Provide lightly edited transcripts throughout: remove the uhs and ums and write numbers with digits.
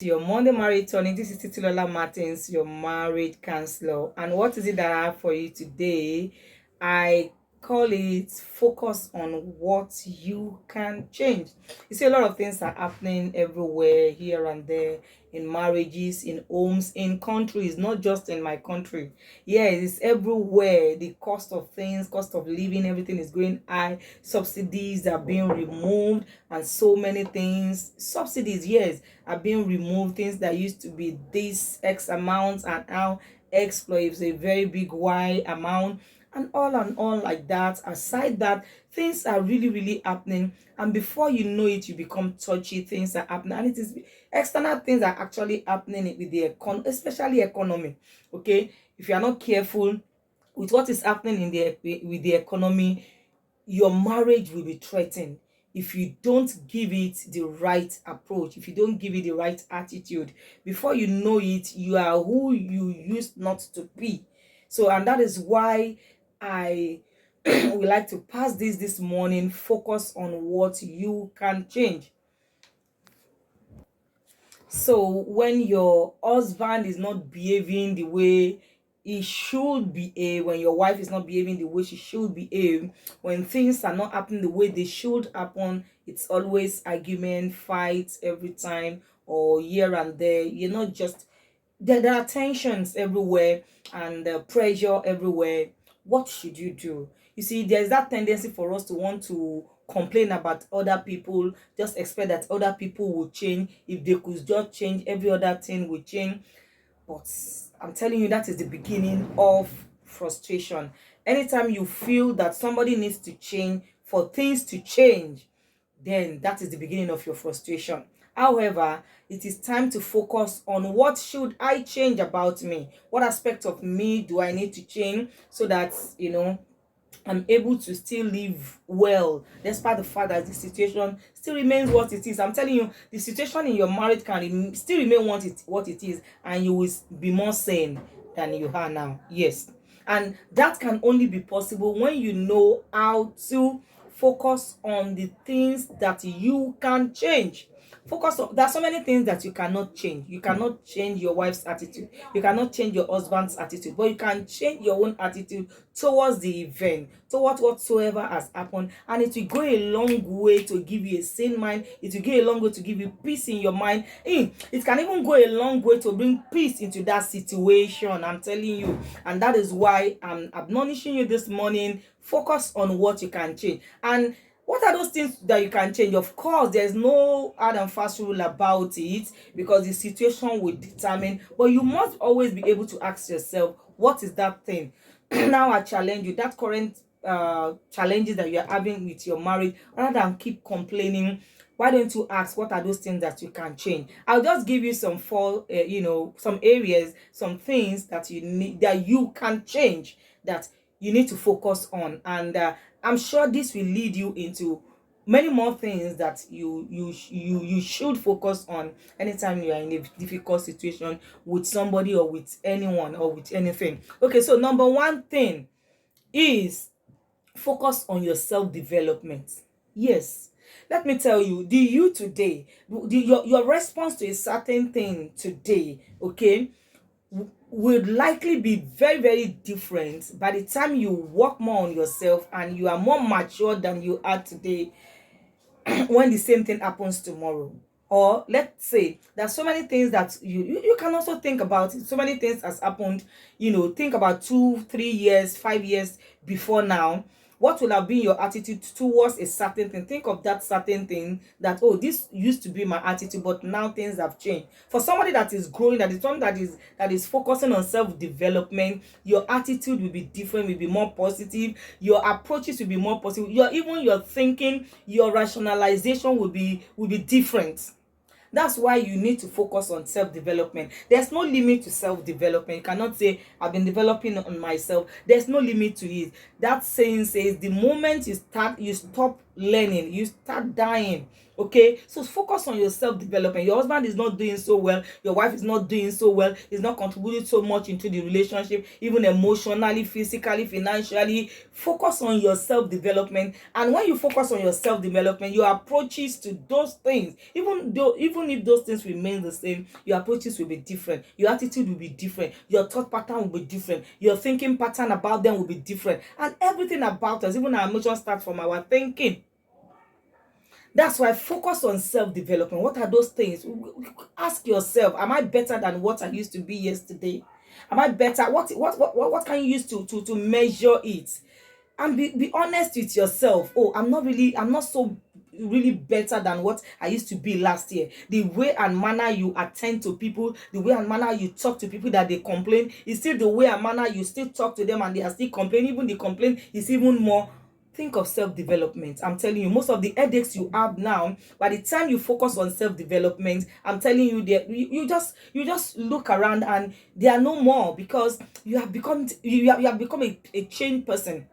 Your Monday Marathon. This is Titilola Martins, your marriage counselor. And what is it that I have for you today? I call it focus on what you can change. You see, a lot of things are happening everywhere, here and there, in marriages, in homes, in countries, not just in my country. Yeah, it's everywhere. The cost of things, cost of living, everything is going high. Subsidies are being removed, and so many things. Subsidies, yes, are being removed. Things that used to be this X amount and now X plus a very big Y amount, and all like that. Aside that, things are really happening, and before you know it, you become touchy. Things are happening, and it is external things are actually happening with the especially economy. Okay, if you are not careful with what is happening in the economy, your marriage will be threatened if you don't give it the right approach, if you don't give it the right attitude. Before you know it, you are who you used not to be. So, and that is why I would like to pass this morning. Focus on what you can change. So when your husband is not behaving the way he should behave, when your wife is not behaving the way she should behave, when things are not happening the way they should happen, it's always argument, fights every time, or here and there. You're not just there are tensions everywhere, and pressure everywhere. What should you do? You see, there's that tendency for us to want to complain about other people, just expect that other people will change. If they could just change, every other thing will change. But I'm telling you, that is the beginning of frustration. Anytime you feel that somebody needs to change for things to change, then that is the beginning of your frustration. However, it is time to focus on what should I change about me? What aspect of me do I need to change so that, I'm able to still live well, despite the fact that the situation still remains what it is. I'm telling you, the situation in your marriage can still remain what it is, and you will be more sane than you are now. Yes, and that can only be possible when you know how to focus on the things that you can change. Focus on, there are so many things that you cannot change. You cannot change your wife's attitude, you cannot change your husband's attitude, but you can change your own attitude towards the event, towards whatsoever has happened, and it will go a long way to give you a sane mind. It will go a long way to give you peace in your mind. It can even go a long way to bring peace into that situation, I'm telling you. And that is why I'm admonishing you this morning. Focus on what you can change. And what are those things that you can change? Of course, there's no hard and fast rule about it, because the situation will determine, but you must always be able to ask yourself, what is that thing? Now I challenge you, that current challenges that you are having with your marriage, rather than keep complaining, why don't you ask, what are those things that you can change? I'll just give you some some areas, some things that you need, that you can change, that you need to focus on. And I'm sure this will lead you into many more things that you should focus on anytime you are in a difficult situation with somebody, or with anyone, or with anything. Okay, so number one thing is focus on your self-development. Yes, let me tell you, the you today, your response to a certain thing today, okay, would likely be very different by the time you work more on yourself and you are more mature than you are today. When the same thing happens tomorrow, or let's say there's so many things that you can also think about it. So many things has happened, think about 2 3 years 5 years before now. What will have been your attitude towards a certain thing? Think of that certain thing, that, oh, this used to be my attitude, but now things have changed. For somebody that is growing, that is someone that is focusing on self-development, your attitude will be different, will be more positive, your approaches will be more positive, your thinking, your rationalization will be different. That's why you need to focus on self-development. There's no limit to self-development. You cannot say, I've been developing on myself. There's no limit to it. That saying says, the moment you stop learning, you start dying. Okay, so focus on your self-development. Your husband is not doing so well, your wife is not doing so well, is not contributing so much into the relationship, even emotionally, physically, financially. Focus on your self-development. And when you focus on your self-development, your approaches to those things, even if those things remain the same, your approaches will be different, your attitude will be different, your thought pattern will be different, your thinking pattern about them will be different, and everything about us, even our emotions, start from our thinking. That's why focus on self-development. What are those things? Ask yourself, am I better than what I used to be yesterday? Am I better? What can you use to measure it? And be honest with yourself. Oh, I'm not so really better than what I used to be last year. The way and manner you attend to people, the way and manner you talk to people that they complain, is still the way and manner you still talk to them and they are still complaining. Even the complaint is even more. Think of self-development. I'm telling you, most of the headaches you have now, by the time you focus on self-development, I'm telling you, that you just look around and they are no more, because you have become a changed person.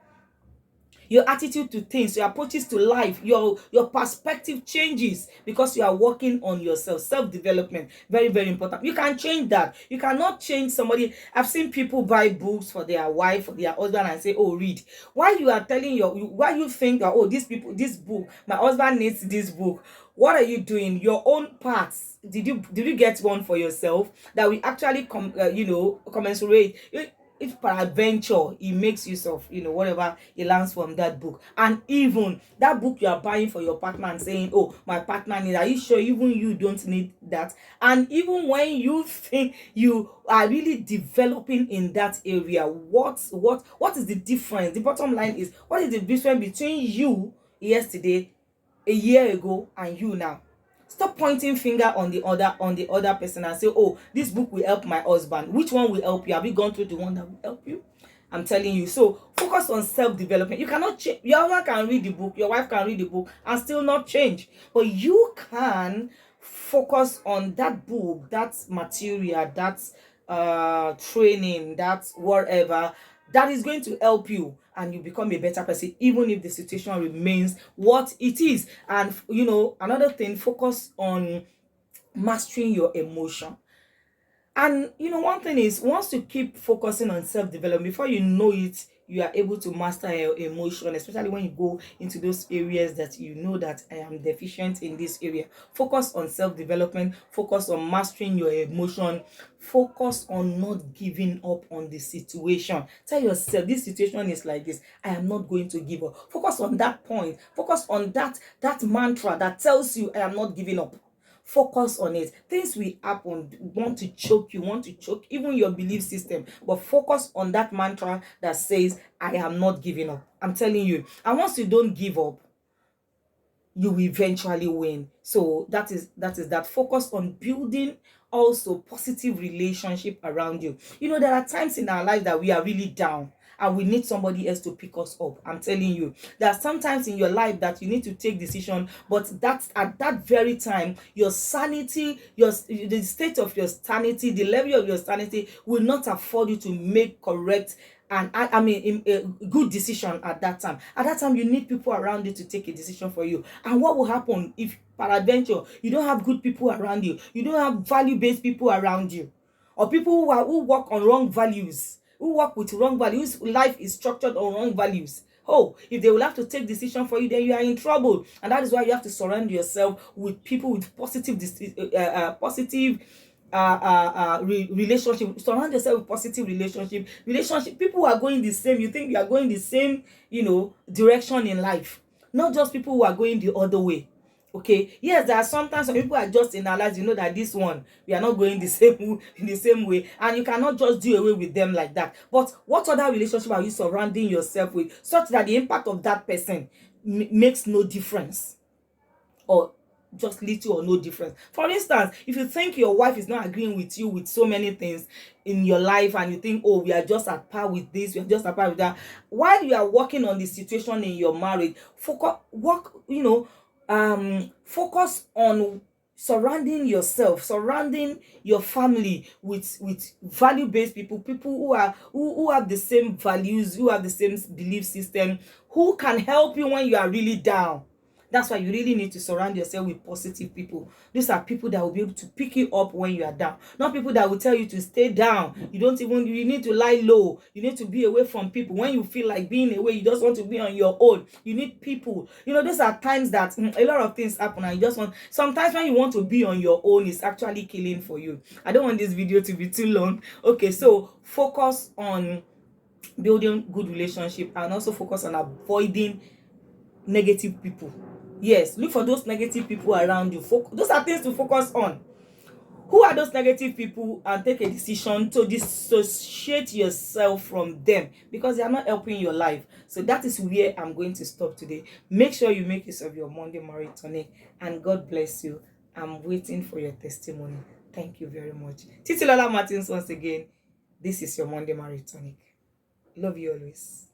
Your attitude to things, your approaches to life, your perspective changes, because you are working on yourself. Self-development, very, very important. You can change that. You cannot change somebody. I've seen people buy books for their wife, for their husband, and say, oh, read. Why you are telling why you think that, oh, this book, my husband needs this book. What are you doing? Your own parts, did you get one for yourself that we actually commensurate? If peradventure he makes use of whatever he learns from that book, and even that book you are buying for your partner and saying, oh, my partner needs, are you sure even you don't need that? And even when you think you are really developing in that area, what is the difference? The bottom line is, what is the difference between you yesterday, a year ago, and you now? Stop pointing finger on the other person and say, oh, this book will help my husband. Which one will help you? Have you gone through the one that will help you? I'm telling you. So focus on self-development. You cannot change. Your husband can read the book, your wife can read the book and still not change, but you can focus on that book, that material, that training, that whatever, that is going to help you, and you become a better person, even if the situation remains what it is. And another thing, focus on mastering your emotion. And one thing is, once you keep focusing on self-development, before you know it, you are able to master your emotion, especially when you go into those areas that you know that I am deficient in this area. Focus on self-development, focus on mastering your emotion, focus on not giving up on the situation. Tell yourself, this situation is like this, I am not going to give up. Focus on that point. Focus on that mantra that tells you, I am not giving up. Focus on it. Things will happen, want to choke even your belief system, but focus on that mantra that says, I am not giving up. I'm telling you. And once you don't give up, you will eventually win. So that focus on building also positive relationship around you. There are times in our life that we are really down and we need somebody else to pick us up. I'm telling you, there are sometimes in your life that you need to take decision, but that's at that very time, your sanity, the state of your sanity, the level of your sanity will not afford you to make correct and I mean a good decision at that time. At that time, you need people around you to take a decision for you. And what will happen if peradventure you don't have good people around you, you don't have value-based people around you, or people who work on wrong values, who work with wrong values, whose life is structured on wrong values? Oh, if they will have to take decision for you, then you are in trouble. And that is why you have to surround yourself with people with positive relationship. Surround yourself with positive relationship people who are going the same, you think you are going the same direction in life, not just people who are going the other way. Okay, yes, there are sometimes some people are just in our lives, that this one, we are not going the same in the same way, and you cannot just do away with them like that. But what other relationship are you surrounding yourself with, such that the impact of that person makes no difference, or just little or no difference? For instance, if you think your wife is not agreeing with you with so many things in your life, and you think, oh, we are just at par with this, we are just at par with that, while you are working on the situation in your marriage, focus on surrounding your family with value-based people who have the same values, who have the same belief system, who can help you when you are really down. That's why you really need to surround yourself with positive people. These are people that will be able to pick you up when you are down, not people that will tell you to stay down. You need to lie low. You need to be away from people. When you feel like being away, you just want to be on your own. You need people. These are times that a lot of things happen and you just want, sometimes when you want to be on your own, it's actually killing for you. I don't want this video to be too long. Okay, so focus on building good relationship and also focus on avoiding negative people. Yes, look for those negative people around you. Those are things to focus on. Who are those negative people, and take a decision to dissociate yourself from them, because they are not helping your life. So that is where I'm going to stop today. Make sure you make use of your Monday Marriage Tonic, and God bless you. I'm waiting for your testimony. Thank you very much. Titilola Martins once again. This is your Monday Marriage Tonic. Love you always.